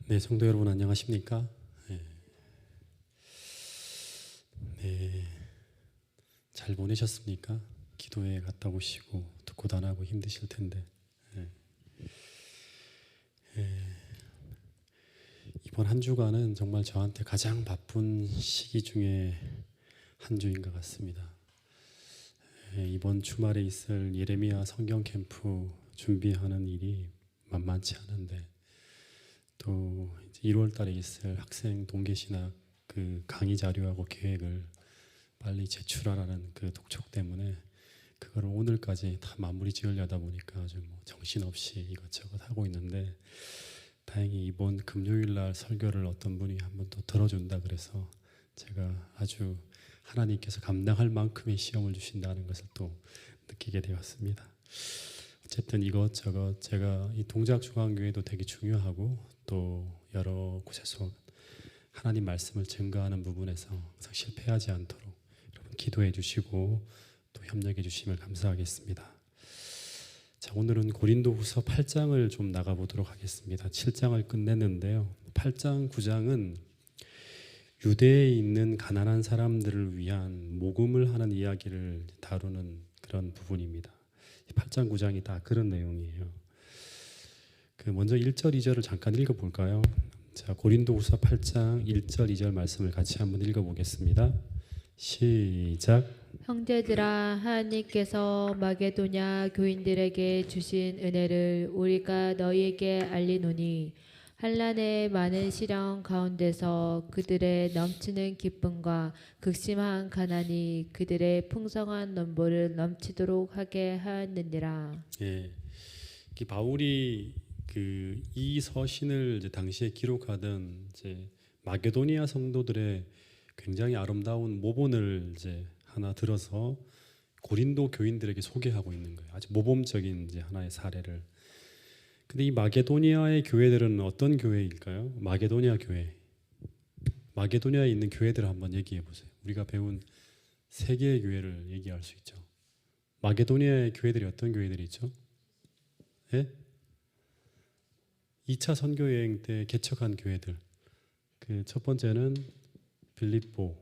네, 성도 여러분 안녕하십니까? 네, 네, 잘 보내셨습니까? 기도회 갔다 오시고 또 고단하고 힘드실 텐데 네, 이번 한 주간은 정말 저한테 가장 바쁜 시기 중에 한 주인 것 같습니다. 이번 주말에 있을 예레미야 성경 캠프 준비하는 일이 만만치 않은데 또 1월 달에 있을 학생 동계신학 그 강의 자료하고 계획을 빨리 제출하라는 그 독촉 때문에 그걸 오늘까지 다 마무리 지으려다 보니까 아주 뭐 정신없이 이것저것 하고 있는데 다행히 이번 금요일 날 설교를 어떤 분이 한번 또 들어준다 그래서 제가 아주 하나님께서 감당할 만큼의 시험을 주신다는 것을 또 느끼게 되었습니다. 어쨌든 이것저것 제가 이 동작중앙교회도 되게 중요하고 또 여러 곳에서 하나님 말씀을 증거하는 부분에서 항상 실패하지 않도록 여러분 기도해 주시고 또 협력해 주시면 감사하겠습니다. 자, 오늘은 고린도후서 8장을 좀 나가보도록 하겠습니다. 7장을 끝냈는데요. 8장, 9장은 유대에 있는 가난한 사람들을 위한 모금을 하는 이야기를 다루는 그런 부분입니다. 8장, 9장이 다 그런 내용이에요. 먼저 1절, 2절을 잠깐 읽어볼까요? 자, 고린도후서 8장 1절, 2절 말씀을 같이 한번 읽어보겠습니다. 시작. 형제들아, 하나님께서 마게도냐 교인들에게 주신 은혜를 우리가 너희에게 알리노니 환난의 많은 시련 가운데서 그들의 넘치는 기쁨과 극심한 가난이 그들의 풍성한 넘보를 넘치도록 하게 하였느니라. 예, 바울이 이 서신을 이제 당시에 기록하던 이제 마게도니아 성도들의 굉장히 아름다운 모본을 이제 하나 들어서 고린도 교인들에게 소개하고 있는 거예요. 아주 모범적인 이제 하나의 사례를. 근데 이 마게도니아의 교회들은 어떤 교회일까요? 마게도니아 교회. 마게도니아에 있는 교회들을 한번 얘기해 보세요. 우리가 배운 세 개의 교회를 얘기할 수 있죠. 마게도니아의 교회들이 어떤 교회들이죠? 예? 2차 선교 여행 때 개척한 교회들. 첫 번째는 빌립보.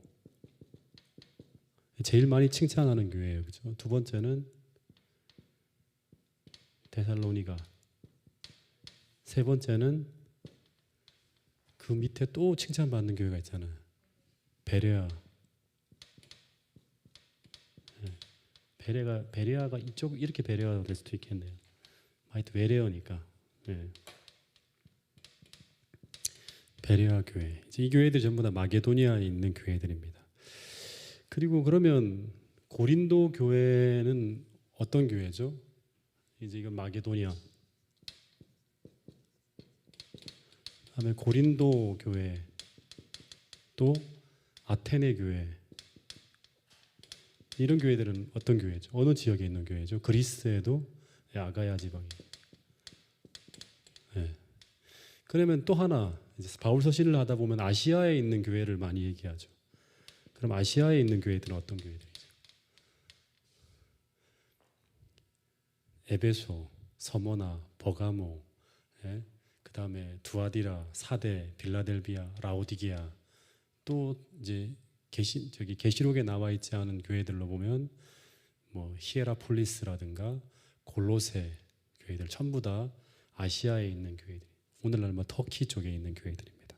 제일 많이 칭찬하는 교회예요. 그렇죠? 두 번째는 데살로니가. 세 번째는 그 밑에 또 칭찬받는 교회가 있잖아요. 베레아. 베레아가 이쪽 이렇게 베레아가 될 수도 있겠네요. 하여튼 외래어니까. 네. 베레아 교회. 이 교회들이 전부 다 마게도니아에 있는 교회들입니다. 그리고 그러면 고린도 교회는 어떤 교회죠? 이제 이건 마게도니아. 다음에 고린도 교회, 또 아테네 교회. 이런 교회들은 어떤 교회죠? 어느 지역에 있는 교회죠? 그리스에도 아가야 지방이. 네. 그러면 또 하나 이제 바울 서신을 하다 보면 아시아에 있는 교회를 많이 얘기하죠. 그럼 아시아에 있는 교회들은 어떤 교회들이죠? 에베소, 서머나, 버가모, 예? 그 다음에 두아디라, 사데, 빌라델비아, 라오디게아, 또 이제 계시록에 나와 있지 않은 교회들로 보면 뭐 히에라폴리스라든가 골로새 교회들 전부 다 아시아에 있는 교회들. 오늘날 뭐 터키 쪽에 있는 교회들입니다.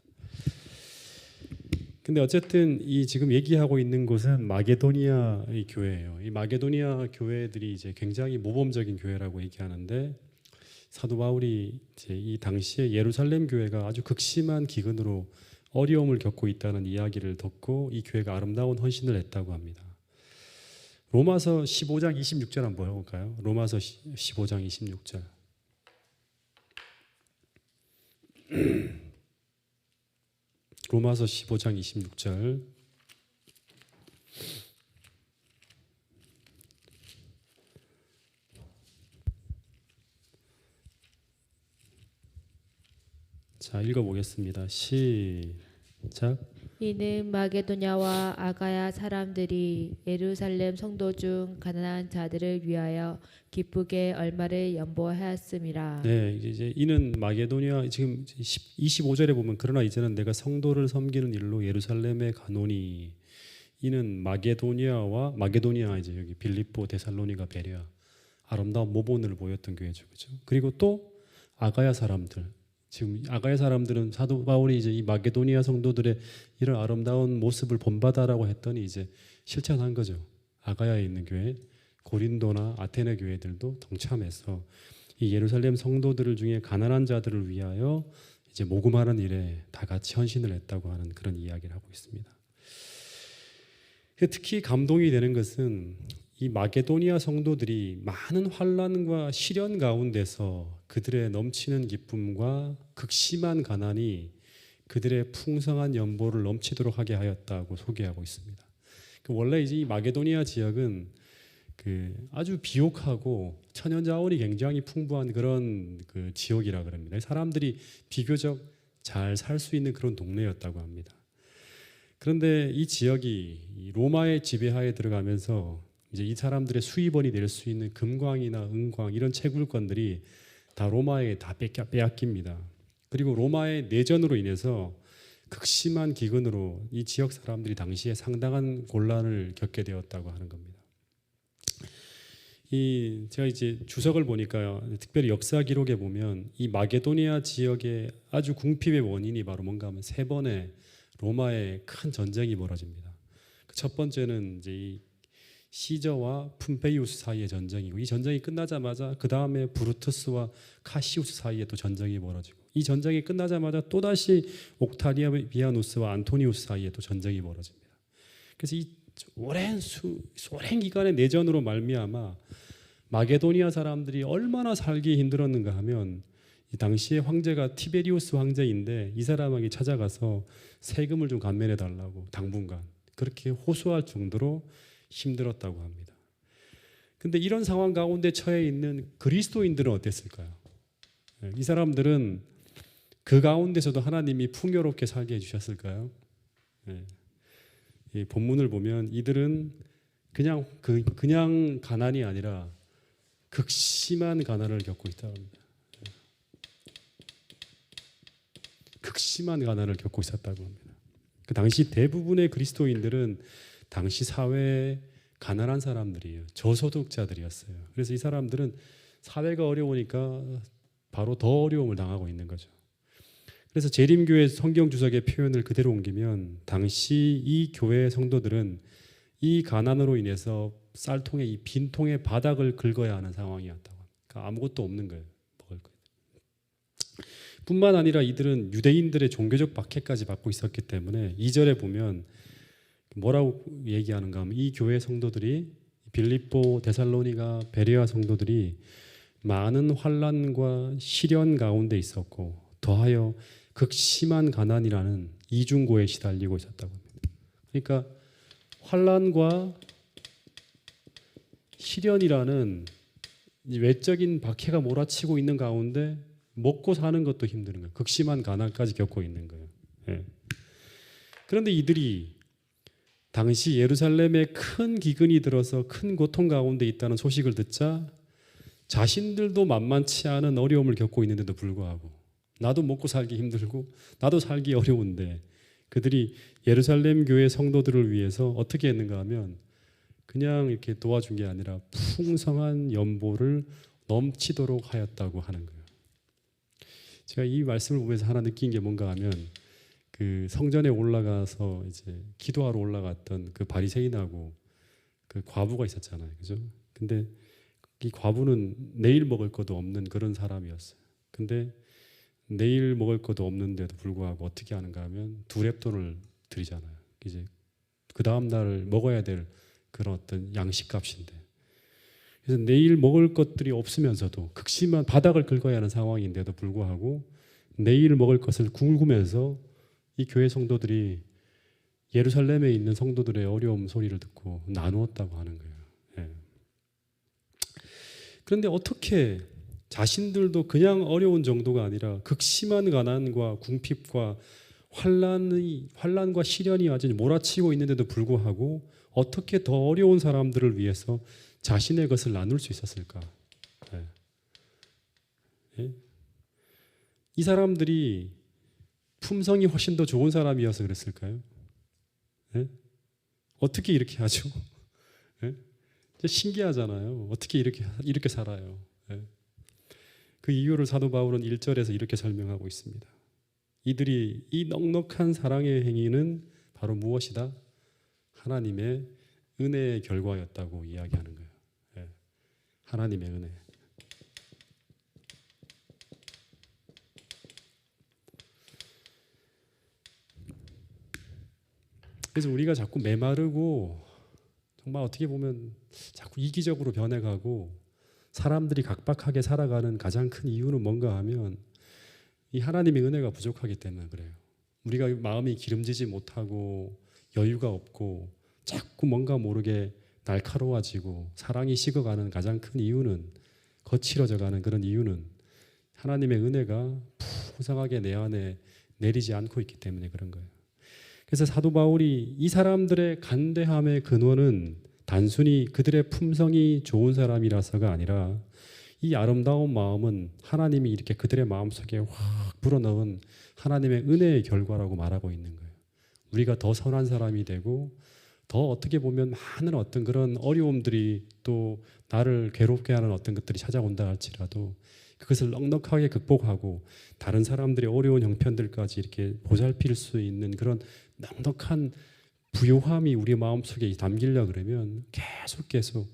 근데 어쨌든 이 지금 얘기하고 있는 곳은 마게도니아의 교회예요. 이 마게도니아 교회들이 이제 굉장히 모범적인 교회라고 얘기하는데 사도 바울이 이제 이 당시에 예루살렘 교회가 아주 극심한 기근으로 어려움을 겪고 있다는 이야기를 듣고 이 교회가 아름다운 헌신을 했다고 합니다. 로마서 15장 26절 한번 볼까요? 로마서 15장 26절. 로마서 15장 26절. 자, 읽어보겠습니다. 시작. 이는 마게도냐와 아가야 사람들이 예루살렘 성도 중 가난한 자들을 위하여 기쁘게 얼마를 연보하였음이라. 네, 이제 이는 마게도니아 지금 25절에 보면 그러나 이제는 내가 성도를 섬기는 일로 예루살렘에 가노니 이는 마게도니아 이제 여기 빌립보, 데살로니가, 베레아 아름다운 모본을 보였던 교회죠, 그렇죠? 그리고 또 아가야 사람들 지금 아가야 사람들은 사도 바울이 이제 이 마게도니아 성도들의 이런 아름다운 모습을 본받아라고 했더니 이제 실천한 거죠. 아가야에 있는 교회, 고린도나 아테네 교회들도 동참해서 이 예루살렘 성도들을 중에 가난한 자들을 위하여 이제 모금하는 일에 다 같이 헌신을 했다고 하는 그런 이야기를 하고 있습니다. 특히 감동이 되는 것은 이 마게도니아 성도들이 많은 환난과 시련 가운데서 그들의 넘치는 기쁨과 극심한 가난이 그들의 풍성한 연보를 넘치도록 하게 하였다고 소개하고 있습니다. 원래 이제 이 마게도니아 지역은 아주 비옥하고 천연 자원이 굉장히 풍부한 그런 지역이라 그럽니다. 사람들이 비교적 잘 살 수 있는 그런 동네였다고 합니다. 그런데 이 지역이 로마의 지배하에 들어가면서 이제 이 사람들의 수입원이 될 수 있는 금광이나 은광 이런 채굴권들이 다 로마에 다 빼앗깁니다. 그리고 로마의 내전으로 인해서 극심한 기근으로 이 지역 사람들이 당시에 상당한 곤란을 겪게 되었다고 하는 겁니다. 제가 이제 주석을 보니까요, 특별히 역사 기록에 보면 이 마게도니아 지역의 아주 궁핍의 원인이 바로 뭔가 하면 세 번의 로마의 큰 전쟁이 벌어집니다. 첫 번째는 이제 이 시저와 푼페이우스 사이의 전쟁이고, 이 전쟁이 끝나자마자 그 다음에 브루투스와 카시우스 사이에 또 전쟁이 벌어지고, 이 전쟁이 끝나자마자 또 다시 옥타비아누스와 안토니우스 사이에 또 전쟁이 벌어집니다. 그래서 이 오랜 기간의 내전으로 말미암아 마게도니아 사람들이 얼마나 살기 힘들었는가 하면, 이 당시의 황제가 티베리우스 황제인데 이 사람에게 찾아가서 세금을 좀 감면해 달라고 당분간 그렇게 호소할 정도로 힘들었다고 합니다. 근데 이런 상황 가운데 처해 있는 그리스도인들은 어땠을까요? 이 사람들은 그 가운데서도 하나님이 풍요롭게 살게 해주셨을까요? 이 본문을 보면 이들은 그냥 가난이 아니라 극심한 가난을 겪고 있다고 합니다. 극심한 가난을 겪고 있었다고 합니다. 그 당시 대부분의 그리스도인들은 당시 사회에 가난한 사람들이에요. 저소득자들이었어요. 그래서 이 사람들은 사회가 어려우니까 바로 더 어려움을 당하고 있는 거죠. 그래서 재림교회 성경 주석의 표현을 그대로 옮기면 당시 이 교회 성도들은 이 가난으로 인해서 쌀통에 이 빈통의 바닥을 긁어야 하는 상황이었다고 합니다. 그러니까 아무것도 없는 거예요. 먹을 거. 뿐만 아니라 이들은 유대인들의 종교적 박해까지 받고 있었기 때문에 2절에 보면 뭐라고 얘기하는가 하면, 이 교회 성도들이 빌립보, 데살로니가, 베레아 성도들이 많은 환난과 시련 가운데 있었고 더하여 극심한 가난이라는 이중고에 시달리고 있었다고 합니다. 그러니까 환난과 시련이라는 외적인 박해가 몰아치고 있는 가운데 먹고 사는 것도 힘든 거예요. 극심한 가난까지 겪고 있는 거예요. 그런데 이들이 당시 예루살렘에 큰 기근이 들어서 큰 고통 가운데 있다는 소식을 듣자 자신들도 만만치 않은 어려움을 겪고 있는데도 불구하고, 나도 먹고 살기 힘들고 나도 살기 어려운데 그들이 예루살렘 교회 성도들을 위해서 어떻게 했는가 하면 그냥 이렇게 도와준 게 아니라 풍성한 연보를 넘치도록 하였다고 하는 거예요. 제가 이 말씀을 보면서 하나 느낀 게 뭔가 하면, 그 성전에 올라가서 이제 기도하러 올라갔던 그 바리새인하고 그 과부가 있었잖아요, 그죠? 근데 이 과부는 내일 먹을 것도 없는 그런 사람이었어요. 근데 내일 먹을 것도 없는데도 불구하고 어떻게 하는가 하면 두 렙돈을 드리잖아요. 이제 그 다음 날 먹어야 될 그런 어떤 양식값인데, 그래서 내일 먹을 것들이 없으면서도 극심한 바닥을 긁어야 하는 상황인데도 불구하고 내일 먹을 것을 굶으면서 이 교회 성도들이 예루살렘에 있는 성도들의 어려움 소리를 듣고 나누었다고 하는 거예요. 그런데 어떻게 자신들도 그냥 어려운 정도가 아니라 극심한 가난과 궁핍과 환난과 시련이 완전히 몰아치고 있는데도 불구하고 어떻게 더 어려운 사람들을 위해서 자신의 것을 나눌 수 있었을까? 예. 예? 이 사람들이 품성이 훨씬 더 좋은 사람이어서 그랬을까요? 예? 어떻게 이렇게 하죠? 예? 신기하잖아요. 어떻게 이렇게 살아요? 예? 그 이유를 사도 바울은 1절에서 이렇게 설명하고 있습니다. 이들이 이 넉넉한 사랑의 행위는 바로 무엇이다? 하나님의 은혜의 결과였다고 이야기하는 거예요. 예. 하나님의 은혜. 그래서 우리가 자꾸 메마르고 정말 어떻게 보면 자꾸 이기적으로 변해가고 사람들이 각박하게 살아가는 가장 큰 이유는 뭔가 하면 이 하나님의 은혜가 부족하기 때문에 그래요. 우리가 마음이 기름지지 못하고 여유가 없고 자꾸 뭔가 모르게 날카로워지고 사랑이 식어가는 가장 큰 이유는, 거칠어져가는 그런 이유는 하나님의 은혜가 풍성하게 내 안에 내리지 않고 있기 때문에 그런 거예요. 그래서 사도 바울이 이 사람들의 간대함의 근원은 단순히 그들의 품성이 좋은 사람이라서가 아니라 이 아름다운 마음은 하나님이 이렇게 그들의 마음속에 확 불어넣은 하나님의 은혜의 결과라고 말하고 있는 거예요. 우리가 더 선한 사람이 되고 더 어떻게 보면 많은 어떤 그런 어려움들이 또 나를 괴롭게 하는 어떤 것들이 찾아온다 할지라도 그것을 넉넉하게 극복하고 다른 사람들의 어려운 형편들까지 이렇게 보살필 수 있는 그런 넉넉한 부요함이 우리 마음속에 담기려 그러면 계속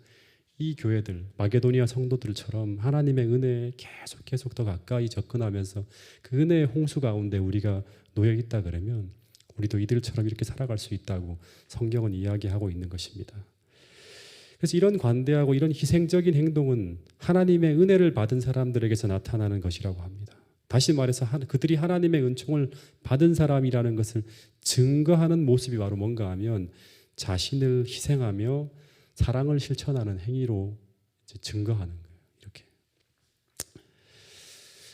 이 교회들, 마게도니아 성도들처럼 하나님의 은혜에 계속 더 가까이 접근하면서 그 은혜의 홍수 가운데 우리가 놓여 있다 그러면 우리도 이들처럼 이렇게 살아갈 수 있다고 성경은 이야기하고 있는 것입니다. 그래서 이런 관대하고 이런 희생적인 행동은 하나님의 은혜를 받은 사람들에게서 나타나는 것이라고 합니다. 다시 말해서 그들이 하나님의 은총을 받은 사람이라는 것을 증거하는 모습이 바로 뭔가 하면 자신을 희생하며 사랑을 실천하는 행위로 이제 증거하는 거예요. 이렇게.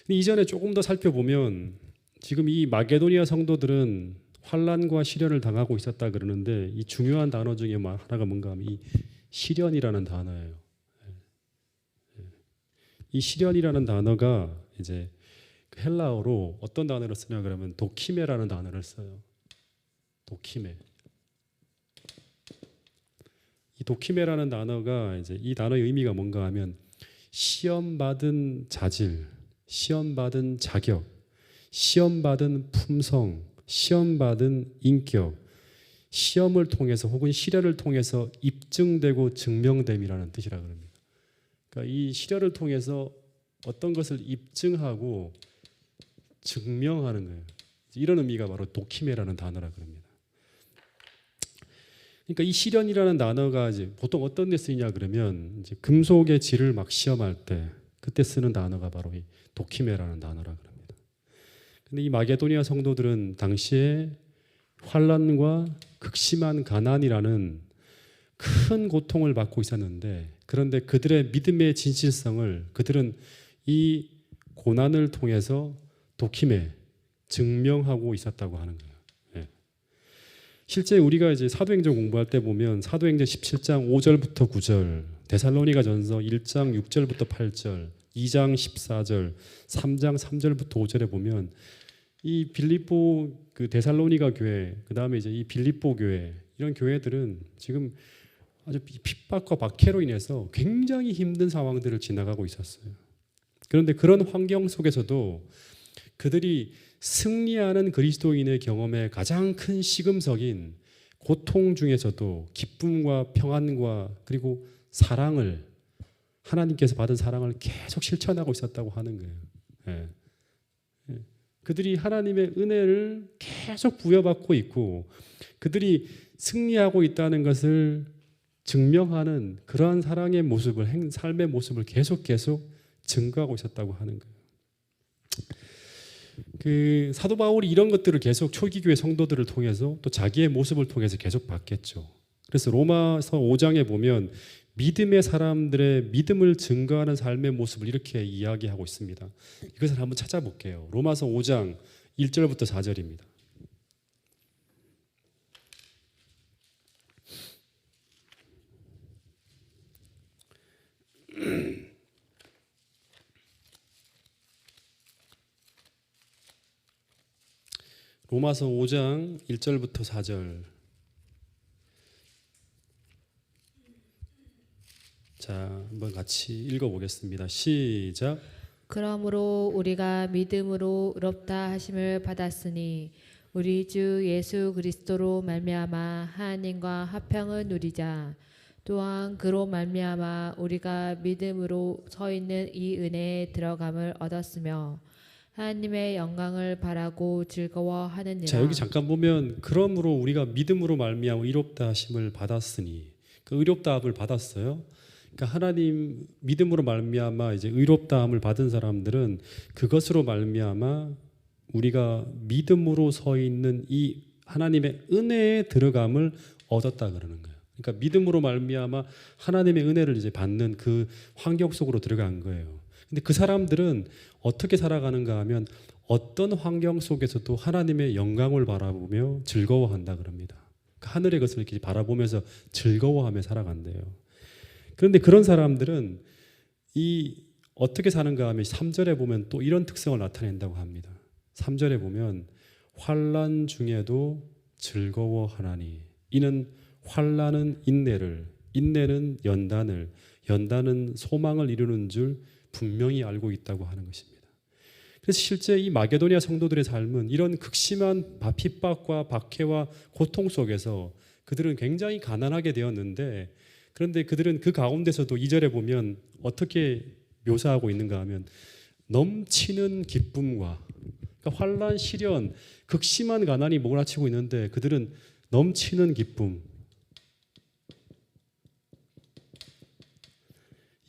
이전에 조금 더 살펴보면 지금 이 마게도니아 성도들은 환난과 시련을 당하고 있었다 그러는데 이 중요한 단어 중에 하나가 뭔가 하면 이 시련이라는 단어예요. 이 시련이라는 단어가 이제 헬라어로 어떤 단어를 쓰냐 그러면 도키메라는 단어를 써요. 도키메. 이 도키메라는 단어가 이제 이 단어의 의미가 뭔가 하면 시험받은 자질, 시험받은 자격, 시험받은 품성, 시험받은 인격, 시험을 통해서 혹은 시련을 통해서 입증되고 증명됨이라는 뜻이라 그럽니다. 그러니까 이 시련을 통해서 어떤 것을 입증하고 증명하는 거예요. 이런 의미가 바로 도키메라는 단어라 그럽니다. 그러니까 이 시련이라는 단어가 이제 보통 어떤 데 쓰이냐 그러면 이제 금속의 질을 막 시험할 때 그때 쓰는 단어가 바로 이 도키메라는 단어라 그럽니다. 근데 이 마게도니아 성도들은 당시에 환난과 극심한 가난이라는 큰 고통을 받고 있었는데 그런데 그들의 믿음의 진실성을 그들은 이 고난을 통해서 도킴에 증명하고 있었다고 하는 거예요. 예. 실제 우리가 이제 사도행전 공부할 때 보면 사도행전 17장 5절부터 9절, 데살로니가전서 1장 6절부터 8절, 2장 14절, 3장 3절부터 5절에 보면 이 빌립보 그 데살로니가 교회, 그다음에 이제 이 빌립보 교회 이런 교회들은 지금 아주 핍박과 박해로 인해서 굉장히 힘든 상황들을 지나가고 있었어요. 그런데 그런 환경 속에서도 그들이 승리하는 그리스도인의 경험에 가장 큰 시금석인 고통 중에서도 기쁨과 평안과 그리고 사랑을 하나님께서 받은 사랑을 계속 실천하고 있었다고 하는 거예요. 예. 예. 그들이 하나님의 은혜를 계속 부여받고 있고 그들이 승리하고 있다는 것을 증명하는 그러한 사랑의 모습을, 삶의 모습을 계속 증거하고 있었다고 하는 거예요. 그 사도 바울이 이런 것들을 계속 초기 교회 성도들을 통해서 또 자기의 모습을 통해서 계속 봤겠죠. 그래서 로마서 5장에 보면 믿음의 사람들의 믿음을 증거하는 삶의 모습을 이렇게 이야기하고 있습니다. 이것을 한번 찾아볼게요. 로마서 5장 1절부터 4절입니다. 로마서 5장 1절부터 4절. 자, 한번 같이 읽어보겠습니다. 시작. 그러므로 우리가 믿음으로 의롭다 하심을 받았으니 우리 주 예수 그리스도로 말미암아 하나님과 화평을 누리자. 또한 그로 말미암아 우리가 믿음으로 서 있는 이 은혜에 들어감을 얻었으며 하나님의 영광을 바라고 즐거워하느니라. 자, 여기 잠깐 보면 그러므로 우리가 믿음으로 말미암아 의롭다 하심을 받았으니, 그 의롭다함을 받았어요. 그러니까 하나님 믿음으로 말미암아 이제 의롭다함을 받은 사람들은 그것으로 말미암아 우리가 믿음으로 서 있는 이 하나님의 은혜에 들어감을 얻었다 그러는 거예요. 그러니까 믿음으로 말미암아 하나님의 은혜를 이제 받는 그 환경 속으로 들어간 거예요. 근데 그 사람들은 어떻게 살아가는가 하면 어떤 환경 속에서도 하나님의 영광을 바라보며 즐거워한다 그럽니다. 하늘의 것을 이렇게 바라보면서 즐거워하며 살아간대요. 그런데 그런 사람들은 이 어떻게 사는가 하면 3절에 보면 또 이런 특성을 나타낸다고 합니다. 3절에 보면 환난 중에도 즐거워하나니 이는 환난은 인내를, 인내는 연단을, 연단은 소망을 이루는 줄 분명히 알고 있다고 하는 것입니다. 그래서 실제 이 마게도니아 성도들의 삶은 이런 극심한 핍박과 박해와 고통 속에서 그들은 굉장히 가난하게 되었는데, 그런데 그들은 그 가운데서도 2절에 보면 어떻게 묘사하고 있는가 하면 넘치는 기쁨과, 그러니까 환난, 시련, 극심한 가난이 몰아치고 있는데 그들은 넘치는 기쁨,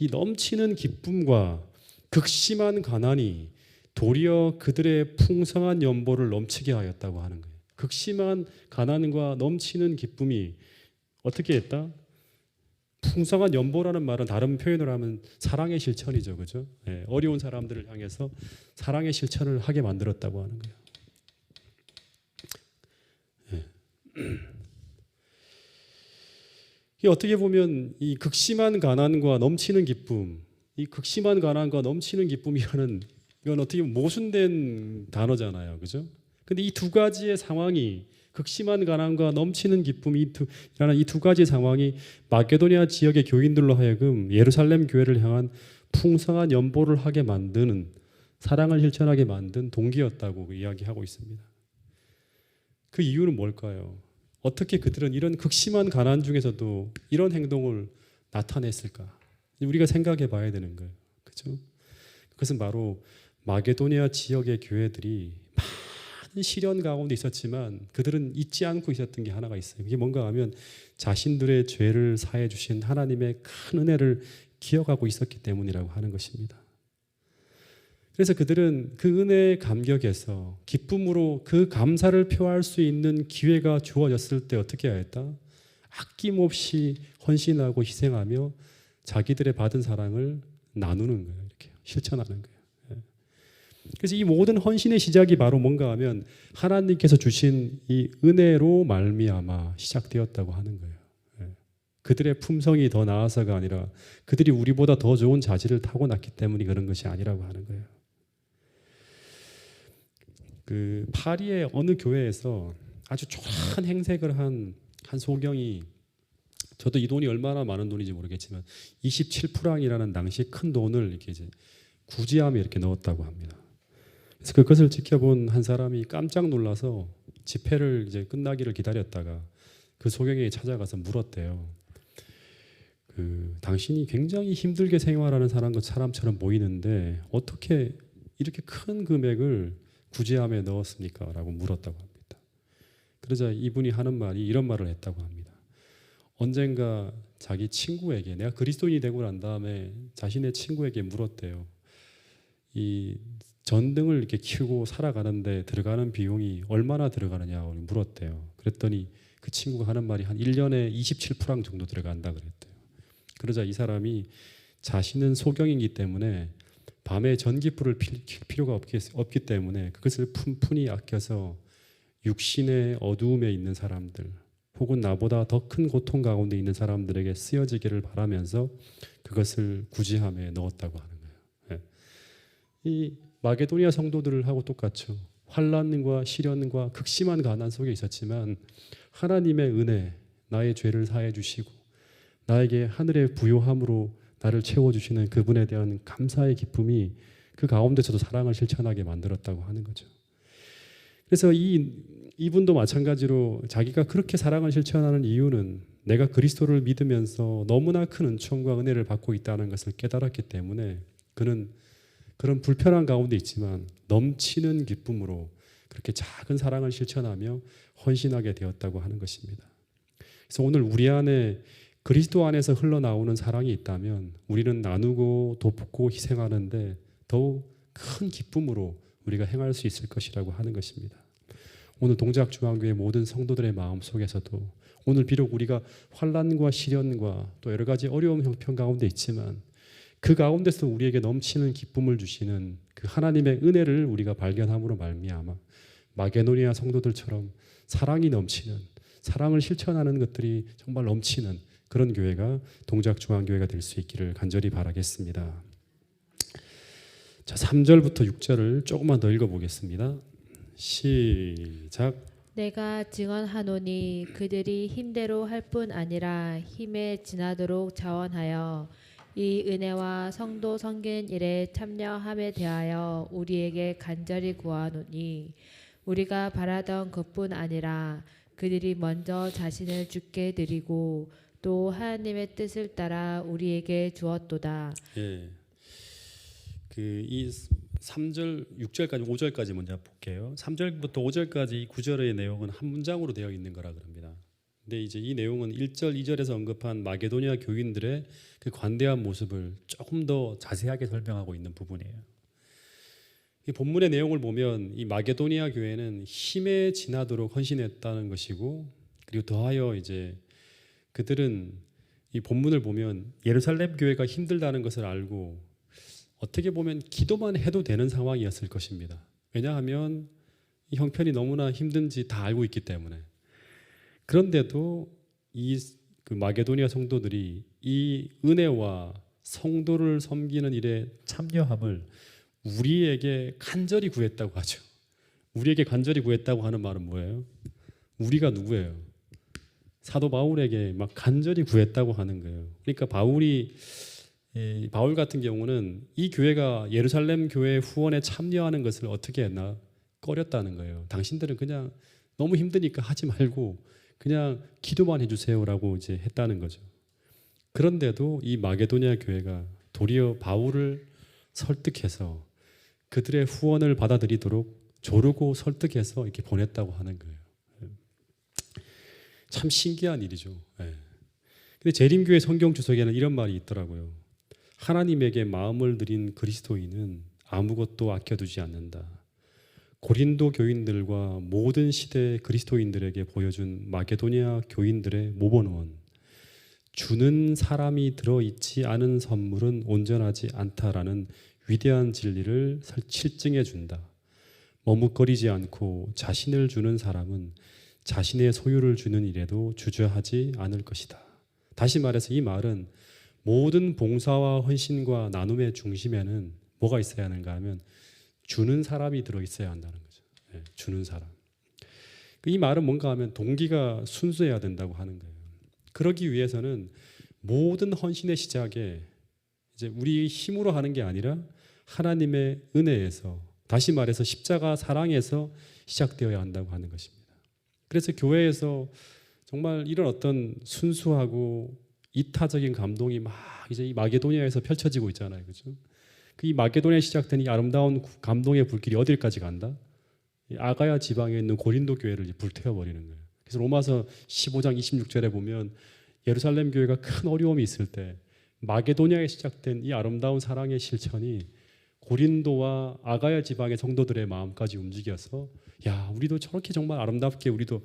이 넘치는 기쁨과 극심한 가난이 도리어 그들의 풍성한 연보를 넘치게 하였다고 하는 거예요. 극심한 가난과 넘치는 기쁨이 어떻게 했다? 풍성한 연보라는 말은 다른 표현으로 하면 사랑의 실천이죠, 그죠? 예, 어려운 사람들을 향해서 사랑의 실천을 하게 만들었다고 하는 거예요. 예. 어떻게 보면 이 극심한 가난과 넘치는 기쁨, 이 극심한 가난과 넘치는 기쁨이라는 이건 어떻게 보면 모순된 단어잖아요, 그죠? 근데 이 두 가지의 상황이, 극심한 가난과 넘치는 기쁨이 라는 이 두 가지 상황이 마게도니아 지역의 교인들로 하여금 예루살렘 교회를 향한 풍성한 연보를 하게 만드는, 사랑을 실천하게 만든 동기였다고 이야기하고 있습니다. 그 이유는 뭘까요? 어떻게 그들은 이런 극심한 가난 중에서도 이런 행동을 나타냈을까? 우리가 생각해 봐야 되는 거예요. 그렇죠? 그것은 바로 마게도니아 지역의 교회들이 많은 시련 가운데 있었지만 그들은 잊지 않고 있었던 게 하나가 있어요. 그게 뭔가 하면 자신들의 죄를 사해 주신 하나님의 큰 은혜를 기억하고 있었기 때문이라고 하는 것입니다. 그래서 그들은 그 은혜의 감격에서 기쁨으로 그 감사를 표할 수 있는 기회가 주어졌을 때 어떻게 하였다? 아낌없이 헌신하고 희생하며 자기들의 받은 사랑을 나누는 거예요. 이렇게 실천하는 거예요. 그래서 이 모든 헌신의 시작이 바로 뭔가 하면 하나님께서 주신 이 은혜로 말미암아 시작되었다고 하는 거예요. 그들의 품성이 더 나아서가 아니라 그들이 우리보다 더 좋은 자질을 타고났기 때문에 그런 것이 아니라고 하는 거예요. 그 파리의 어느 교회에서 아주 초라한 행색을 한 소경이, 저도 이 돈이 얼마나 많은 돈인지 모르겠지만 27프랑이라는 당시 큰 돈을 이렇게 이제 구제함에 이렇게 넣었다고 합니다. 그래서 그것을 지켜본 한 사람이 깜짝 놀라서 집회를 이제 끝나기를 기다렸다가 그 소경에게 찾아가서 물었대요. 당신이 굉장히 힘들게 생활하는 사람처럼 보이는데 어떻게 이렇게 큰 금액을 구제함에 넣었습니까? 라고 물었다고 합니다. 그러자 이분이 하는 말이 이런 말을 했다고 합니다. 언젠가 자기 친구에게, 내가 그리스도인이 되고 난 다음에 자신의 친구에게 물었대요. 이 전등을 이렇게 켜고 살아가는데 들어가는 비용이 얼마나 들어가느냐고 물었대요. 그랬더니 그 친구가 하는 말이 한 1년에 27프랑 정도 들어간다 그랬대요. 그러자 이 사람이 자신은 소경이기 때문에 밤에 전기불을 킬 필요가 없기 때문에 그것을 푼푼히 아껴서 육신의 어두움에 있는 사람들, 혹은 나보다 더 큰 고통 가운데 있는 사람들에게 쓰여지기를 바라면서 그것을 구제함에 넣었다고 하는 거예요. 예. 이 마게도니아 성도들하고 똑같죠. 환난과 시련과 극심한 가난 속에 있었지만 하나님의 은혜, 나의 죄를 사해 주시고 나에게 하늘의 부요함으로 나를 채워주시는 그분에 대한 감사의 기쁨이 그 가운데서도 사랑을 실천하게 만들었다고 하는 거죠. 그래서 이분도 마찬가지로 자기가 그렇게 사랑을 실천하는 이유는 내가 그리스도를 믿으면서 너무나 큰 은총과 은혜를 받고 있다는 것을 깨달았기 때문에 그는 그런 불편한 가운데 있지만 넘치는 기쁨으로 그렇게 작은 사랑을 실천하며 헌신하게 되었다고 하는 것입니다. 그래서 오늘 우리 안에 그리스도 안에서 흘러나오는 사랑이 있다면 우리는 나누고 돕고 희생하는데 더욱 큰 기쁨으로 우리가 행할 수 있을 것이라고 하는 것입니다. 오늘 동작중앙교회 모든 성도들의 마음 속에서도 오늘 비록 우리가 환난과 시련과 또 여러 가지 어려움 형편 가운데 있지만 그 가운데서 우리에게 넘치는 기쁨을 주시는 그 하나님의 은혜를 우리가 발견함으로 말미암아 마게도니아 성도들처럼 사랑이 넘치는 사랑을 실천하는 것들이 정말 넘치는 그런 교회가 동작중앙교회가 될 수 있기를 간절히 바라겠습니다. 자, 3절부터 6절을 조금만 더 읽어보겠습니다. 시작. 내가 증언하노니 그들이 힘대로 할 뿐 아니라 힘에 지나도록 자원하여 이 은혜와 성도 섬기는 일에 참여함에 대하여 우리에게 간절히 구하노니 우리가 바라던 것뿐 아니라 그들이 먼저 자신을 주께 드리고 또 하나님의 뜻을 따라 우리에게 주었도다. 예. 이 3절, 6절까지 5절까지 먼저 볼게요. 3절부터 5절까지 이 구절의 내용은 한 문장으로 되어 있는 거라 그럽니다. 근데 이제 이 내용은 1절, 2절에서 언급한 마게도니아 교인들의 그 관대한 모습을 조금 더 자세하게 설명하고 있는 부분이에요. 이 본문의 내용을 보면 이 마게도니아 교회는 힘에 지나도록 헌신했다는 것이고 그리고 더하여 이제 그들은 이 본문을 보면 예루살렘 교회가 힘들다는 것을 알고 어떻게 보면 기도만 해도 되는 상황이었을 것입니다. 왜냐하면 이 형편이 너무나 힘든지 다 알고 있기 때문에. 그런데도 그 마게도니아 성도들이 이 은혜와 성도를 섬기는 일에 참여함을 우리에게 간절히 구했다고 하죠. 우리에게 간절히 구했다고 하는 말은 뭐예요? 우리가 누구예요? 사도 바울에게 막 간절히 구했다고 하는 거예요. 그러니까 바울 같은 경우는 이 교회가 예루살렘 교회 후원에 참여하는 것을 어떻게 했나? 꺼렸다는 거예요. 당신들은 그냥 너무 힘드니까 하지 말고 그냥 기도만 해주세요라고 이제 했다는 거죠. 그런데도 이 마게도니아 교회가 도리어 바울을 설득해서 그들의 후원을 받아들이도록 조르고 설득해서 이렇게 보냈다고 하는 거예요. 참 신기한 일이죠. 근데 재림교회 성경 주석에는 이런 말이 있더라고요. 하나님에게 마음을 드린 그리스도인은 아무것도 아껴두지 않는다. 고린도 교인들과 모든 시대 그리스도인들에게 보여준 마게도니아 교인들의 모범은 주는 사람이 들어있지 않은 선물은 온전하지 않다라는 위대한 진리를 실증해 준다. 머뭇거리지 않고 자신을 주는 사람은 자신의 소유를 주는 일에도 주저하지 않을 것이다. 다시 말해서 이 말은 모든 봉사와 헌신과 나눔의 중심에는 뭐가 있어야 하는가 하면 주는 사람이 들어있어야 한다는 거죠. 주는 사람. 이 말은 뭔가 하면 동기가 순수해야 된다고 하는 거예요. 그러기 위해서는 모든 헌신의 시작에 이제 우리 힘으로 하는 게 아니라 하나님의 은혜에서 다시 말해서 십자가 사랑에서 시작되어야 한다고 하는 것입니다. 그래서 교회에서 정말 이런 어떤 순수하고 이타적인 감동이 막 이제 이 마게도니아에서 펼쳐지고 있잖아요, 그렇죠? 이 마게도니아에 시작된 이 아름다운 감동의 불길이 어디까지 간다? 아가야 지방에 있는 고린도 교회를 불태워 버리는 거예요. 그래서 로마서 15장 26절에 보면 예루살렘 교회가 큰 어려움이 있을 때 마게도니아에 시작된 이 아름다운 사랑의 실천이 고린도와 아가야 지방의 성도들의 마음까지 움직여서 야, 우리도 저렇게 정말 아름답게 우리도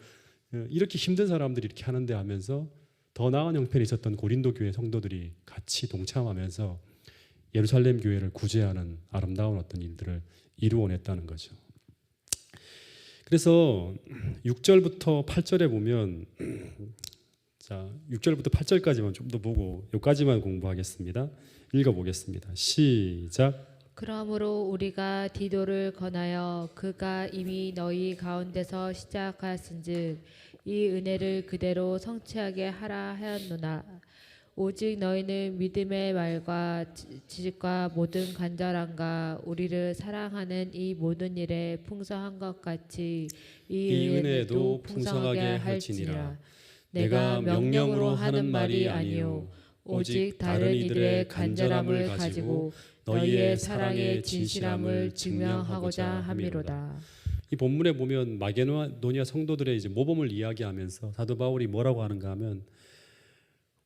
이렇게 힘든 사람들이 이렇게 하는데 하면서 더 나은 형편이 있었던 고린도 교회 성도들이 같이 동참하면서 예루살렘 교회를 구제하는 아름다운 어떤 일들을 이루어냈다는 거죠. 그래서 6절부터 8절에 보면 자 6절부터 8절까지만 좀 더 보고 여기까지만 공부하겠습니다. 읽어보겠습니다. 시작. 그러므로 우리가 디도를 권하여 그가 이미 너희 가운데서 시작하였은즉 이 은혜를 그대로 성취하게 하라 하였노라. 오직 너희는 믿음의 말과 지식과 모든 간절함과 우리를 사랑하는 이 모든 일에 풍성한 것 같이 이 은혜도 풍성하게 할지니라. 내가 명령으로 하는 말이 아니요 오직 다른 이들의 간절함을 가지고 너희의 사랑의 진실함을 증명하고자 함이로다. 이 본문에 보면 마게도니아 성도들의 이제 모범을 이야기하면서 사도 바울이 뭐라고 하는가 하면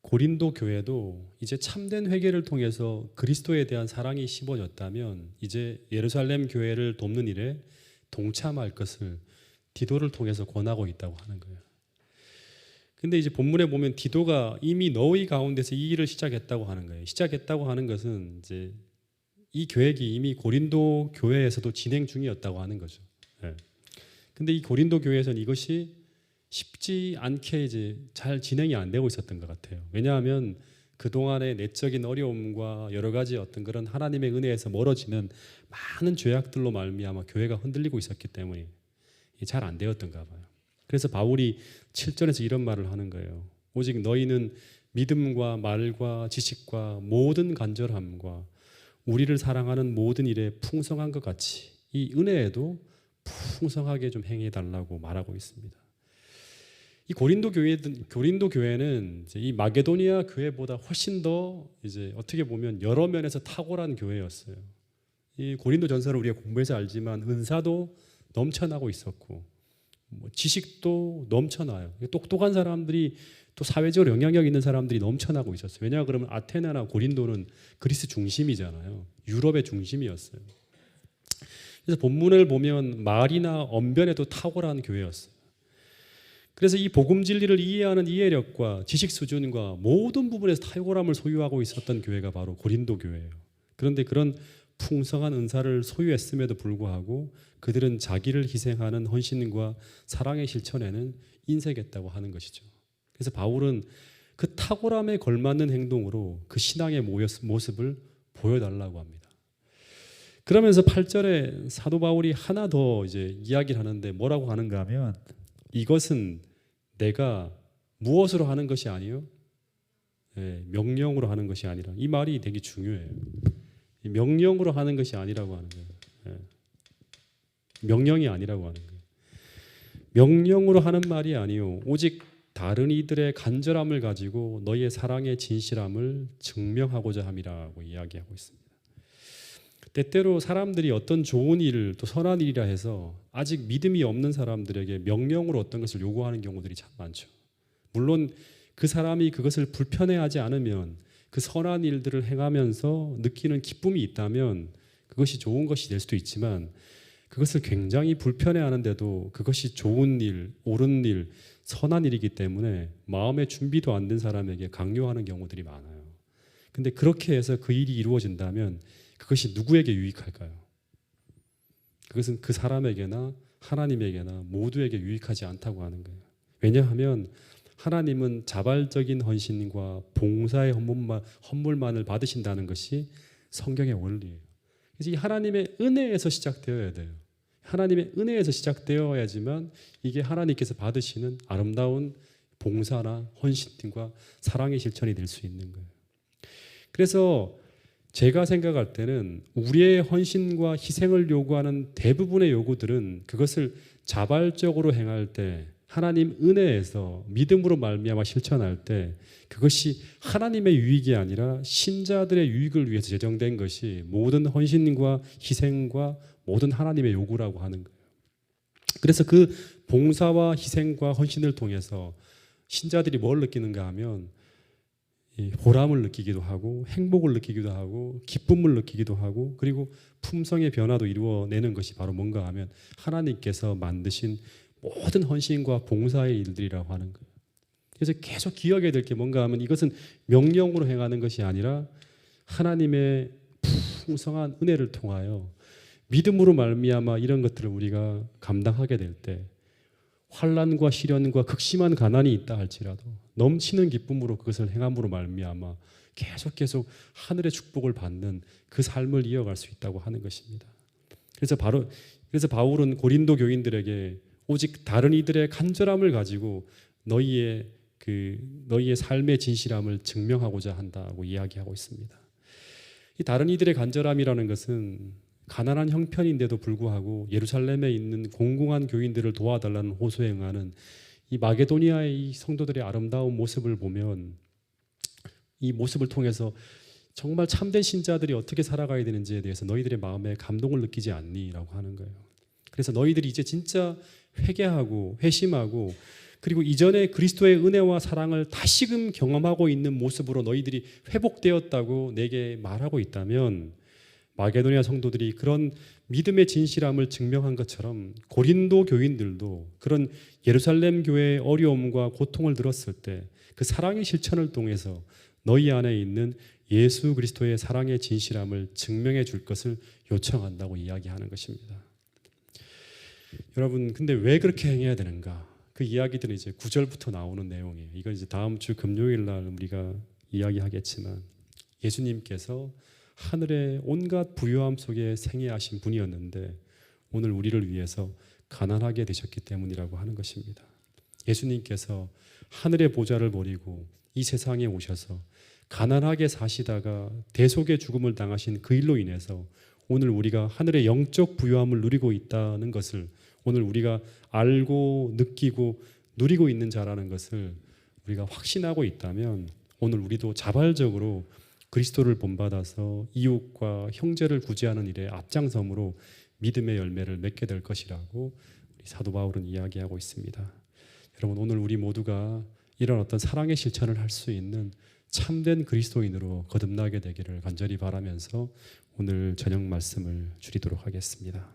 고린도 교회도 이제 참된 회개를 통해서 그리스도에 대한 사랑이 심어졌다면 이제 예루살렘 교회를 돕는 일에 동참할 것을 디도를 통해서 권하고 있다고 하는 거예요. 근데 이제 본문에 보면 디도가 이미 너희 가운데서 이 일을 시작했다고 하는 거예요. 시작했다고 하는 것은 이제 이 계획이 이미 고린도 교회에서도 진행 중이었다고 하는 거죠. 예. 근데 이 고린도 교회에서는 이것이 쉽지 않게 이제 잘 진행이 안 되고 있었던 것 같아요. 왜냐하면 그 동안의 내적인 어려움과 여러 가지 어떤 그런 하나님의 은혜에서 멀어지는 많은 죄악들로 말미암아 교회가 흔들리고 있었기 때문에 잘 안 되었던가 봐요. 그래서 바울이 7절에서 이런 말을 하는 거예요. 오직 너희는 믿음과 말과 지식과 모든 간절함과 우리를 사랑하는 모든 일에 풍성한 것 같이 이 은혜에도 풍성하게 좀 행해달라고 말하고 있습니다. 이 고린도 교회는 이제 이 마게도니아 교회보다 훨씬 더 이제 어떻게 보면 여러 면에서 탁월한 교회였어요. 이 고린도 전서를 우리가 공부해서 알지만 은사도 넘쳐나고 있었고 지식도 넘쳐나요. 똑똑한 사람들이 또 사회적으로 영향력 있는 사람들이 넘쳐나고 있었어요. 왜냐 그러면 아테네나 고린도는 그리스 중심이잖아요. 유럽의 중심이었어요. 그래서 본문을 보면 말이나 언변에도 탁월한 교회였어요. 그래서 이 복음 진리를 이해하는 이해력과 지식 수준과 모든 부분에서 탁월함을 소유하고 있었던 교회가 바로 고린도 교회예요. 그런데 그런 풍성한 은사를 소유했음에도 불구하고 그들은 자기를 희생하는 헌신과 사랑의 실천에는 인색했다고 하는 것이죠. 그래서 바울은 그 탁월함에 걸맞는 행동으로 그 신앙의 모습을 보여달라고 합니다. 그러면서 8절에 사도 바울이 하나 더 이제 이야기를 하는데 뭐라고 하는가 하면 이것은 내가 무엇으로 하는 것이 아니요 명령으로 하는 것이 아니라 이 말이 되게 중요해요. 명령으로 하는 것이 아니라고 하는 거예요. 명령이 아니라고 하는 거예요. 명령으로 하는 말이 아니요 오직 다른 이들의 간절함을 가지고 너희의 사랑의 진실함을 증명하고자 함이라고 이야기하고 있습니다. 때때로 사람들이 어떤 좋은 일을 또 선한 일이라 해서 아직 믿음이 없는 사람들에게 명령으로 어떤 것을 요구하는 경우들이 참 많죠. 물론 그 사람이 그것을 불편해하지 않으면 그 선한 일들을 행하면서 느끼는 기쁨이 있다면 그것이 좋은 것이 될 수도 있지만 그것을 굉장히 불편해하는데도 그것이 좋은 일, 옳은 일, 선한 일이기 때문에 마음의 준비도 안 된 사람에게 강요하는 경우들이 많아요. 근데 그렇게 해서 그 일이 이루어진다면 그것이 누구에게 유익할까요? 그것은 그 사람에게나 하나님에게나 모두에게 유익하지 않다고 하는 거예요. 왜냐하면 하나님은 자발적인 헌신과 봉사의 헌물만을 받으신다는 것이 성경의 원리예요. 그래서 이 하나님의 은혜에서 시작되어야 돼요. 하나님의 은혜에서 시작되어야지만 이게 하나님께서 받으시는 아름다운 봉사나 헌신과 사랑의 실천이 될 수 있는 거예요. 그래서 제가 생각할 때는 우리의 헌신과 희생을 요구하는 대부분의 요구들은 그것을 자발적으로 행할 때 하나님 은혜에서 믿음으로 말미암아 실천할 때 그것이 하나님의 유익이 아니라 신자들의 유익을 위해서 제정된 것이 모든 헌신과 희생과 모든 하나님의 요구라고 하는 거예요. 그래서 그 봉사와 희생과 헌신을 통해서 신자들이 뭘 느끼는가 하면 보람을 느끼기도 하고 행복을 느끼기도 하고 기쁨을 느끼기도 하고 그리고 품성의 변화도 이루어내는 것이 바로 뭔가 하면 하나님께서 만드신 모든 헌신과 봉사의 일들이라고 하는 거예요. 그래서 계속 기억해야 될 게 뭔가 하면 이것은 명령으로 행하는 것이 아니라 하나님의 풍성한 은혜를 통하여 믿음으로 말미암아 이런 것들을 우리가 감당하게 될 때 환난과 시련과 극심한 가난이 있다 할지라도 넘치는 기쁨으로 그것을 행함으로 말미암아 계속 하늘의 축복을 받는 그 삶을 이어갈 수 있다고 하는 것입니다. 그래서 바울은 고린도 교인들에게 오직 다른 이들의 간절함을 가지고 너희의 삶의 진실함을 증명하고자 한다고 이야기하고 있습니다. 이 다른 이들의 간절함이라는 것은 가난한 형편인데도 불구하고 예루살렘에 있는 공공한 교인들을 도와달라는 호소에 응하는 이 마게도니아의 이 성도들의 아름다운 모습을 보면 이 모습을 통해서 정말 참된 신자들이 어떻게 살아가야 되는지에 대해서 너희들의 마음에 감동을 느끼지 않니? 라고 하는 거예요. 그래서 너희들이 이제 진짜 회개하고 회심하고 그리고 이전에 그리스도의 은혜와 사랑을 다시금 경험하고 있는 모습으로 너희들이 회복되었다고 내게 말하고 있다면 마게도니아 성도들이 그런 믿음의 진실함을 증명한 것처럼 고린도 교인들도 그런 예루살렘 교회의 어려움과 고통을 들었을 때 그 사랑의 실천을 통해서 너희 안에 있는 예수 그리스도의 사랑의 진실함을 증명해 줄 것을 요청한다고 이야기하는 것입니다. 여러분, 근데 왜 그렇게 행해야 되는가? 그 이야기들은 이제 9절부터 나오는 내용이에요. 이건 이제 다음 주 금요일 날 우리가 이야기하겠지만 예수님께서 하늘의 온갖 부유함 속에 생애하신 분이었는데 오늘 우리를 위해서 가난하게 되셨기 때문이라고 하는 것입니다. 예수님께서 하늘의 보좌를 버리고 이 세상에 오셔서 가난하게 사시다가 대속의 죽음을 당하신 그 일로 인해서 오늘 우리가 하늘의 영적 부유함을 누리고 있다는 것을 오늘 우리가 알고 느끼고 누리고 있는 자라는 것을 우리가 확신하고 있다면 오늘 우리도 자발적으로 그리스도를 본받아서 이웃과 형제를 구제하는 일에 앞장섬으로 믿음의 열매를 맺게 될 것이라고 우리 사도 바울은 이야기하고 있습니다. 여러분, 오늘 우리 모두가 이런 어떤 사랑의 실천을 할 수 있는 참된 그리스도인으로 거듭나게 되기를 간절히 바라면서 오늘 저녁 말씀을 줄이도록 하겠습니다.